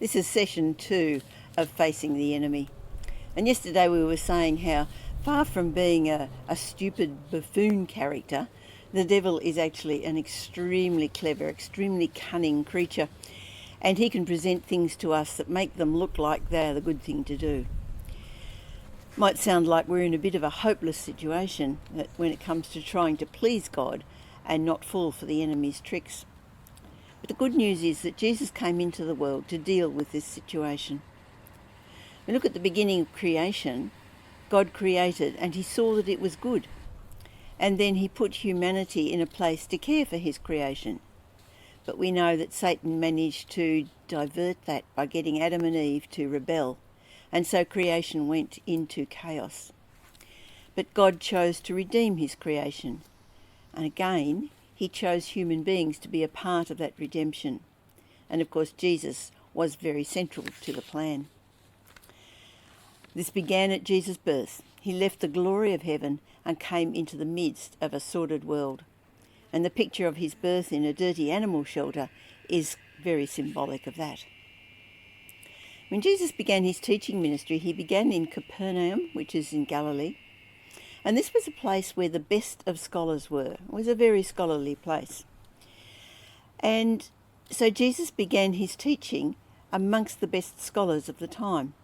This is session 2 of Facing the Enemy. And yesterday we were saying how far from being a stupid buffoon character, the devil is actually an extremely clever, extremely cunning creature. And he can present things to us that make them look like they're the good thing to do. Might sound like we're in a bit of a hopeless situation when it comes to trying to please God and not fall for the enemy's tricks. But the good news is that Jesus came into the world to deal with this situation. We look at the beginning of creation. God created and he saw that it was good. And then he put humanity in a place to care for his creation. But we know that Satan managed to divert that by getting Adam and Eve to rebel. And so creation went into chaos. But God chose to redeem his creation. And again, he chose human beings to be a part of that redemption. And of course, Jesus was very central to the plan. This began at Jesus' birth. He left the glory of heaven and came into the midst of a sordid world. And the picture of his birth in a dirty animal shelter is very symbolic of that. When Jesus began his teaching ministry, he began in Capernaum, which is in Galilee. And this was a place where the best of scholars were. It was a very scholarly place. And so Jesus began his teaching amongst the best scholars of the time.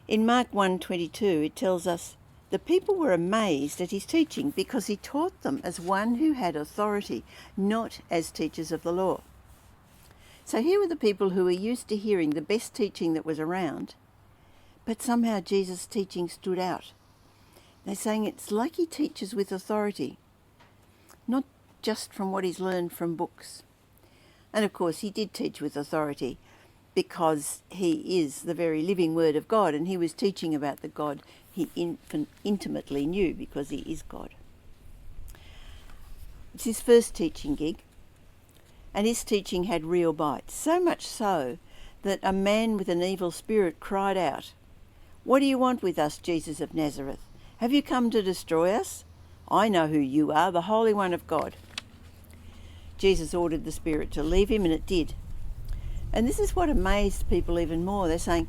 In Mark 1:22, it tells us, the people were amazed at his teaching because he taught them as one who had authority, not as teachers of the law. So here were the people who were used to hearing the best teaching that was around, but somehow Jesus' teaching stood out. They're saying it's like he teaches with authority, not just from what he's learned from books. And of course he did teach with authority because he is the very living word of God, and he was teaching about the God he intimately knew because he is God. It's his first teaching gig, and his teaching had real bite, so much so that a man with an evil spirit cried out, "What do you want with us, Jesus of Nazareth? Have you come to destroy us? I know who you are, the Holy One of God." Jesus ordered the spirit to leave him, and it did. And this is what amazed people even more. They're saying,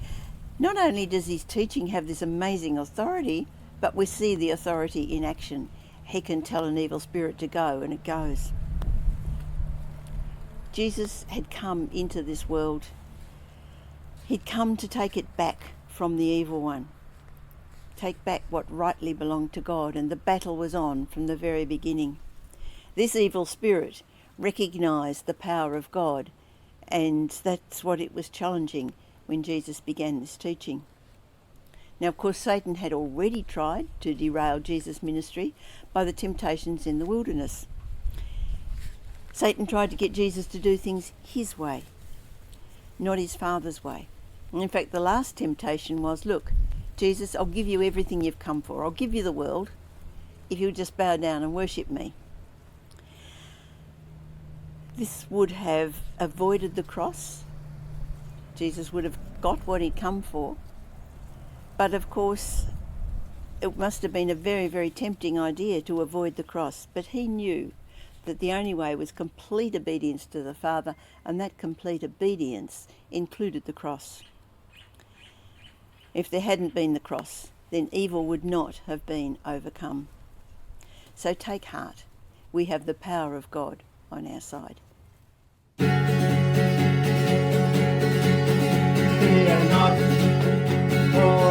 not only does his teaching have this amazing authority, but we see the authority in action. He can tell an evil spirit to go, and it goes. Jesus had come into this world. He'd come to take it back from the evil one. Take back what rightly belonged to God, and the battle was on from the very beginning. This evil spirit recognised the power of God, and that's what it was challenging when Jesus began this teaching. Now, of course, Satan had already tried to derail Jesus' ministry by the temptations in the wilderness. Satan tried to get Jesus to do things his way, not his Father's way. And in fact, the last temptation was, look, Jesus, I'll give you everything you've come for. I'll give you the world if you'll just bow down and worship me. This would have avoided the cross. Jesus would have got what he'd come for. But of course, it must have been a very, very tempting idea to avoid the cross. But he knew that the only way was complete obedience to the Father, and that complete obedience included the cross. If there hadn't been the cross, then evil would not have been overcome. So take heart. We have the power of God on our side. Fear not, for